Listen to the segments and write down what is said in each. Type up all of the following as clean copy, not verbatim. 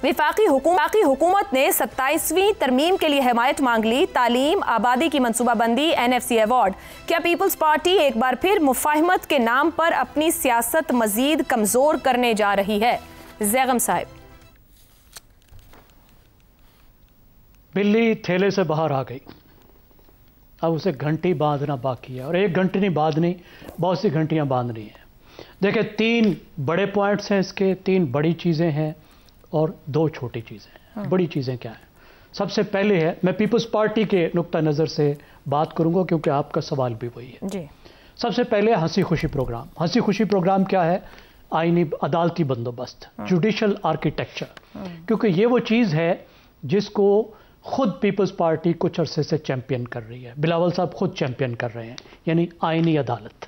वफाकी हुकूमत ने 27वीं तरमीम के लिए हिमायत मांग ली। तालीम आबादी की मनसूबाबंदी, NFC अवार्ड। क्या पीपल्स पार्टी एक बार फिर मुफाहमत के नाम पर अपनी सियासत मजीद कमजोर करने जा रही है? जैगम साहब। बिल्ली थैले से बाहर आ गई, अब उसे घंटी बांधना बाकी है, और एक घंटी नहीं बांधनी, बहुत सी घंटियां बांधनी है। देखिए 3 बड़े पॉइंट्स हैं इसके, 3 बड़ी चीज़ें हैं और 2 छोटी चीज़ें हैं। बड़ी चीज़ें क्या हैं? सबसे पहले है, मैं पीपल्स पार्टी के नुक्ता नज़र से बात करूंगा क्योंकि आपका सवाल भी वही है जी। सबसे पहले हंसी खुशी प्रोग्राम। हंसी खुशी प्रोग्राम क्या है? आईनी अदालती बंदोबस्त, जुडिशल आर्किटेक्चर, क्योंकि ये वो चीज़ है जिसको खुद पीपल्स पार्टी कुछ अरसे से चैंपियन कर रही है। बिलावल साहब खुद चैंपियन कर रहे हैं, यानी आईनी अदालत।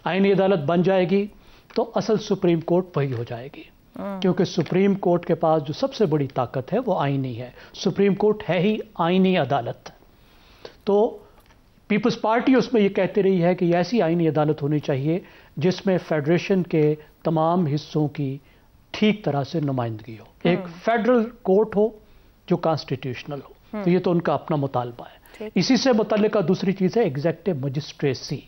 आईनी अदालत बन जाएगी तो असल सुप्रीम कोर्ट वही हो जाएगी, क्योंकि सुप्रीम कोर्ट के पास जो सबसे बड़ी ताकत है वो आईनी है। सुप्रीम कोर्ट है ही आईनी अदालत। तो पीपल्स पार्टी उसमें ये कहती रही है कि ऐसी आईनी अदालत होनी चाहिए जिसमें फेडरेशन के तमाम हिस्सों की ठीक तरह से नुमाइंदगी हो, एक फेडरल कोर्ट हो जो कॉन्स्टिट्यूशनल हो। तो ये तो उनका अपना मुतालबा है। इसी से मुतल्लिका दूसरी चीज़ है एग्जेक्टिव मजिस्ट्रेसी,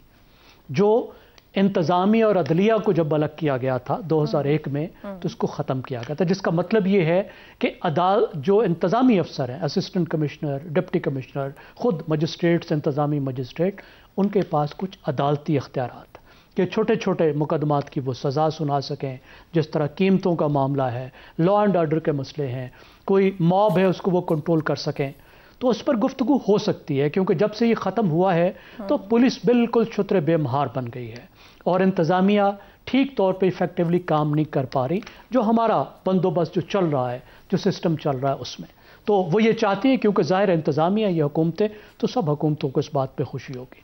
जो इंतज़ामी और अदलिया को जब अलग किया गया था 2001 में, तो उसको ख़त्म किया गया था, जिसका मतलब ये है कि जो इंतज़ामी अफसर हैं, असिस्टेंट कमिश्नर, डिप्टी कमिश्नर, खुद मजिस्ट्रेट्स, इंतज़ामी मजिस्ट्रेट, उनके पास कुछ अदालती अख्तियारात कि छोटे छोटे मुकदमात की वो सज़ा सुना सकें। जिस तरह कीमतों का मामला है, लॉ एंड ऑर्डर के मसले हैं, कोई मॉब है उसको वो कंट्रोल कर सकें, तो उस पर गुफ्तगू हो सकती है। क्योंकि जब से ये ख़त्म हुआ है तो पुलिस बिल्कुल छुतरे बेमहार बन गई है और इंतज़ामिया ठीक तौर पे इफ़ेक्टिवली काम नहीं कर पा रही। जो हमारा बंदोबस्त जो चल रहा है, जो सिस्टम चल रहा है उसमें, तो वो ये चाहती है, क्योंकि ज़ाहिर इंतज़ामिया ये हुकूमतें, तो सब हुकूमतों को इस बात पर खुशी होगी।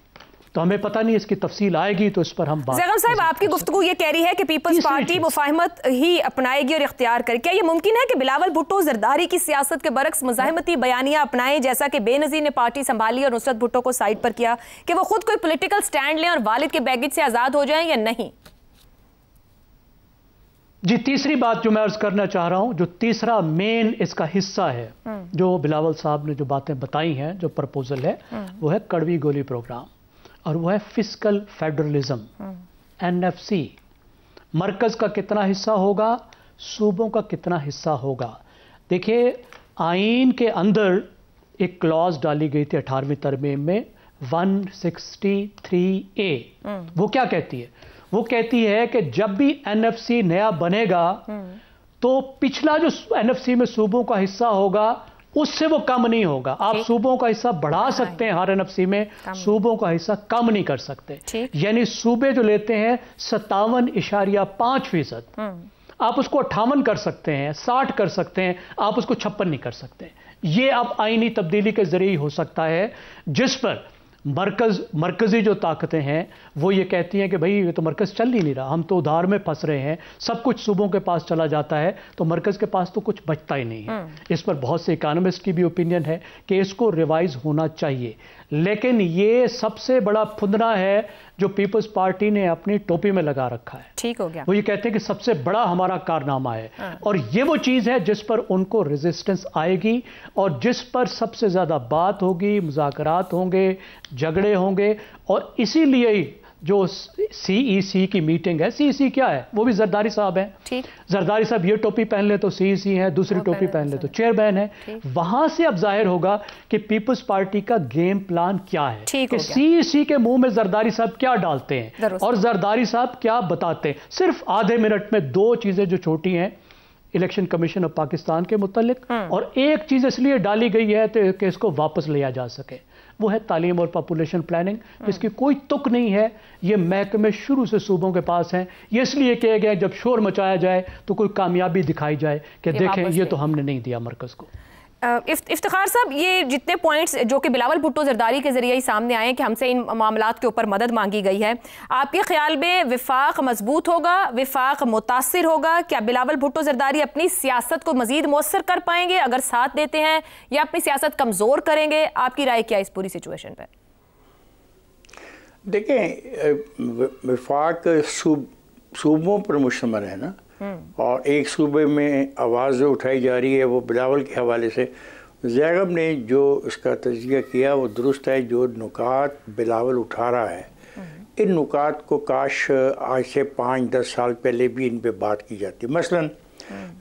तो हमें पता नहीं इसकी तफसील आएगी तो इस पर हम बात। जैगम साहब, आपकी गुफ्तगू ये कह रही है कि पीपल्स पार्टी मुफाहमत ही अपनाएगी और इख्तियार करे। क्या ये मुमकिन है कि बिलावल भुट्टो जरदारी की सियासत के बरक्स मुज़ाहिमती बयानियां अपनाएं, जैसा कि बेनज़ीर ने पार्टी संभाली और नुसरत भुट्टो को साइड पर किया, कि वो खुद कोई पॉलिटिकल स्टैंड लें और वालिद के बैगेज से आज़ाद हो जाएं या नहीं? जी, तीसरी बात जो मैं अर्ज करना चाह रहा हूं, जो तीसरा मेन इसका हिस्सा है, जो बिलावल साहब ने जो बातें बताई हैं, जो प्रपोजल है, वो है कड़वी गोली प्रोग्राम, और वो है फिस्कल फेडरलिज्म, NFC। मरकज़ का कितना हिस्सा होगा, सूबों का कितना हिस्सा होगा। देखिए आइन के अंदर एक क्लॉज डाली गई थी 18वीं तरमीम में 163A। वो क्या कहती है? वो कहती है कि जब भी NFC नया बनेगा तो पिछला जो NFC में सूबों का हिस्सा होगा उससे वो कम नहीं होगा। आप सूबों का हिस्सा बढ़ा सकते हैं, हर NFC में सूबों का हिस्सा कम नहीं कर सकते। यानी सूबे जो लेते हैं 57.5%, आप उसको 58 कर सकते हैं, 60 कर सकते हैं, आप उसको 56 नहीं कर सकते। ये अब आईनी तब्दीली के जरिए हो सकता है, जिस पर मरकज़ी जो ताकतें हैं वो ये कहती हैं कि भाई ये तो मरकज़ चल ही नहीं रहा, हम तो उधार में फंस रहे हैं, सब कुछ सूबों के पास चला जाता है तो मरकज़ के पास तो कुछ बचता ही नहीं है। इस पर बहुत से इकोनॉमिस्ट की भी ओपिनियन है कि इसको रिवाइज होना चाहिए। लेकिन ये सबसे बड़ा फुंदना है जो पीपल्स पार्टी ने अपनी टोपी में लगा रखा है। ठीक हो गया। वो ये कहते हैं कि सबसे बड़ा हमारा कारनामा है, और ये वो चीज़ है जिस पर उनको रेजिस्टेंस आएगी और जिस पर सबसे ज़्यादा बात होगी, मुज़ाकरात होंगे, झगड़े होंगे। और इसीलिए जो CEC की मीटिंग है, CEC क्या है? वो भी जरदारी साहब हैं। ठीक। जरदारी साहब ये टोपी पहन ले तो CEC है, दूसरी टोपी पहन ले तो चेयरमैन है। वहां से अब जाहिर होगा कि पीपल्स पार्टी का गेम प्लान क्या है, कि CEC के मुंह में जरदारी साहब क्या डालते हैं और जरदारी साहब क्या बताते हैं। सिर्फ आधे मिनट में 2 चीजें जो छोटी हैं इलेक्शन कमीशन ऑफ पाकिस्तान के मुतालिक, और एक चीज इसलिए डाली गई है कि इसको वापस लिया जा सके, वो है तालीम और पॉपुलेशन प्लानिंग, जिसकी कोई तुक नहीं है। ये महकमे शुरू से सूबों के पास हैं। ये इसलिए किया गया जब शोर मचाया जाए तो कोई कामयाबी दिखाई जाए कि देखें ये तो हमने नहीं दिया मरकज़ को। इफ्तिखार साहब, ये जितने पॉइंट्स जो कि बिलावल भुट्टो जरदारी के जरिए ही सामने आए कि हमसे इन मामलात के ऊपर मदद मांगी गई है, आपके ख्याल में विफाक मजबूत होगा, विफाक मुतासिर होगा? क्या बिलावल भुट्टो जरदारी अपनी सियासत को मजीद मौसर कर पाएंगे अगर साथ देते हैं, या अपनी सियासत कमज़ोर करेंगे? आपकी राय क्या इस पूरी सिचुएशन पर? देखें, विफाक सूबों पर मुश्तमिल है ना, और एक सूबे में आवाज़ जो उठाई जा रही है वो बिलावल के हवाले से। ज़ैगब ने जो इसका तज़किया किया वो दुरुस्त है। जो नुकात बिलावल उठा रहा है, इन नुकात को काश आज से 5-10 साल पहले भी इन पे बात की जाती। मसलन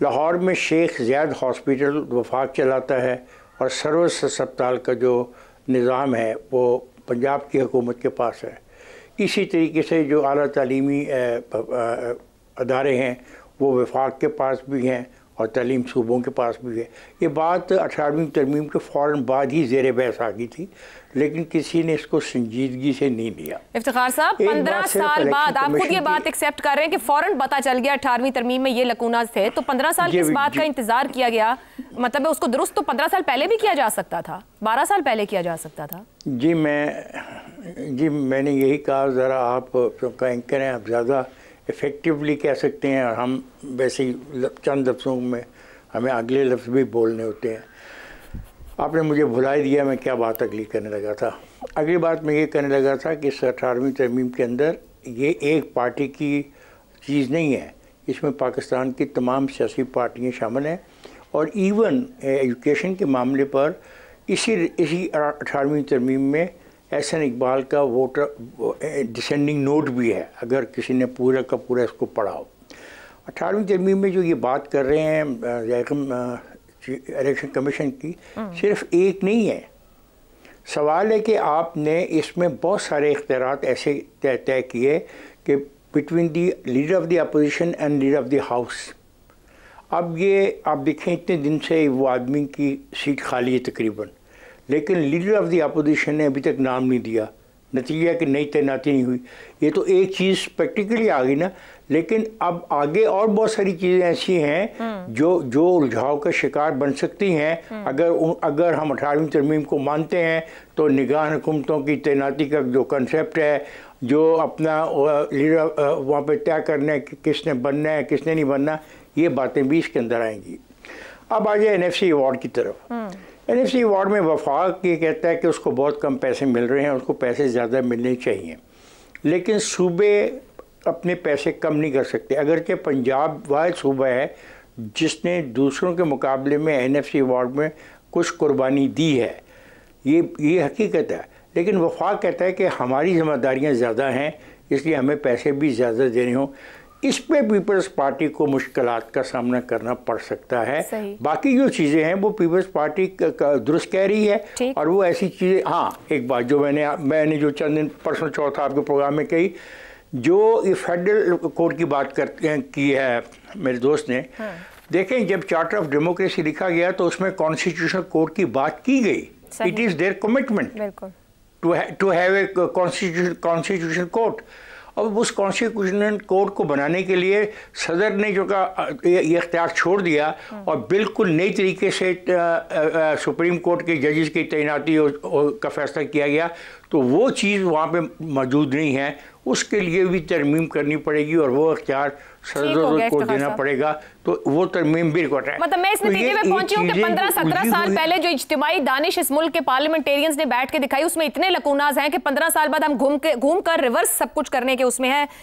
लाहौर में शेख ज़ियाद हॉस्पिटल वफाक चलाता है और सर्विस अस्पताल का जो निज़ाम है वो पंजाब की हुकूमत के पास है। इसी तरीके से जो आला तालीमी अदारे हैं वो वफाक के पास भी हैं और तालीम सूबों के पास भी है। ये बात 18वीं तरमीम के फ़ौरन बाद ही ज़ेर बहस आ गई थी, लेकिन किसी ने इसको संजीदगी से नहीं लिया। इफ्तिखार साहब, 15 साल बाद आप खुद ये बात एक्सेप्ट कर रहे हैं कि फ़ौरन पता चल गया 18वीं तरमीम में ये लकूनाज थे, तो 15 साल किस बात का इंतजार किया गया? मतलब उसको दुरुस्त तो 15 साल पहले भी किया जा सकता था, 12 साल पहले किया जा सकता था। मैंने यही कहा, ज़रा आप का एंकर हैं, आप ज़्यादा इफ़ेक्टिवली कह सकते हैं, और हम वैसे ही चंद लफ्ज़ों में हमें अगले लफ्ज़ भी बोलने होते हैं। आपने मुझे भुला ही दिया मैं क्या बात अगली करने लगा था। अगली बात मैं ये करने लगा था कि इस 18वीं तरमीम के अंदर ये एक पार्टी की चीज़ नहीं है, इसमें पाकिस्तान की तमाम सियासी पार्टियाँ शामिल हैं। और इवन एजुकेशन के मामले पर इसी 18वीं तरमीम में एहसन इकबाल का वोटर डिसेंडिंग नोट भी है, अगर किसी ने पूरा का पूरा इसको पढ़ा हो। 18वीं तरमीम में जो ये बात कर रहे हैं इलेक्शन कमीशन की, सिर्फ एक नहीं है। सवाल है कि आपने इसमें बहुत सारे इख्तियारात ऐसे तय किए कि between the leader of the opposition and leader of the house. अब ये आप देखें, इतने दिन से वो आदमी की सीट खाली है तकरीबन, लेकिन लीडर ऑफ द अपोजिशन ने अभी तक नाम नहीं दिया। नतीजा कि नई तैनाती नहीं हुई। ये तो एक चीज़ प्रैक्टिकली आ गई ना, लेकिन अब आगे और बहुत सारी चीज़ें ऐसी हैं जो उलझाव का शिकार बन सकती हैं। अगर हम 18वीं तरमीम को मानते हैं तो निगाह हुकूमतों की तैनाती का जो कंसेप्ट है, जो अपना लीडर वहाँ पे तय करना है कि किसने बनना है किसने नहीं बनना, ये बातें भी इसके अंदर आएंगी। अब आ जाए NFC अवार्ड की तरफ। NFC अवार्ड में वफाक ये कहता है कि उसको बहुत कम पैसे मिल रहे हैं, उसको पैसे ज़्यादा मिलने चाहिए, लेकिन सूबे अपने पैसे कम नहीं कर सकते। अगरचे पंजाब वाहिद सूबा है जिसने दूसरों के मुकाबले में NFC अवार्ड में कुछ कुर्बानी दी है, ये हकीकत है। लेकिन वफाक कहता है कि हमारी जिम्मेदारियां ज़्यादा हैं, इसलिए हमें पैसे भी ज़्यादा देने हों। इस पे पीपल्स पार्टी को मुश्किलात का सामना करना पड़ सकता है। बाकी जो चीज़ें हैं वो पीपल्स पार्टी दुरुस्त कह रही है, और वो ऐसी चीज़ें, हाँ एक बात जो मैंने जो चंद दिन परसों चौथा आपके प्रोग्राम में कही, जो ये फेडरल कोर्ट की बात की है मेरे दोस्त ने, देखें जब चार्टर ऑफ डेमोक्रेसी लिखा गया तो उसमें कॉन्स्टिट्यूशनल कोर्ट की बात की गई। It is there commitment to have a constitutional court. अब उस कॉन्स्टिट्यूशनल कोर्ट को बनाने के लिए सदर ने जो का ये इख्तियार छोड़ दिया और बिल्कुल नई तरीके से सुप्रीम कोर्ट के जजेस की तैनाती का फैसला किया गया, तो वो चीज़ वहाँ पे मौजूद नहीं है। उसके लिए भी तरमीम करनी पड़ेगी और वो इख्तियार सदर को देना पड़ेगा, तो वो तरमीम भी रिकॉर्ड है। मतलब मैं इस नतीजे में पहुंची हूं कि 15-17 साल पहले जो इज्तिमाई दानिश इस मुल्क के पार्लियामेंटेरियंस ने बैठ के दिखाई, उसमें इतने लकूनाज हैं कि 15 साल बाद हम घूम कर रिवर्स सब कुछ करने के उसमें है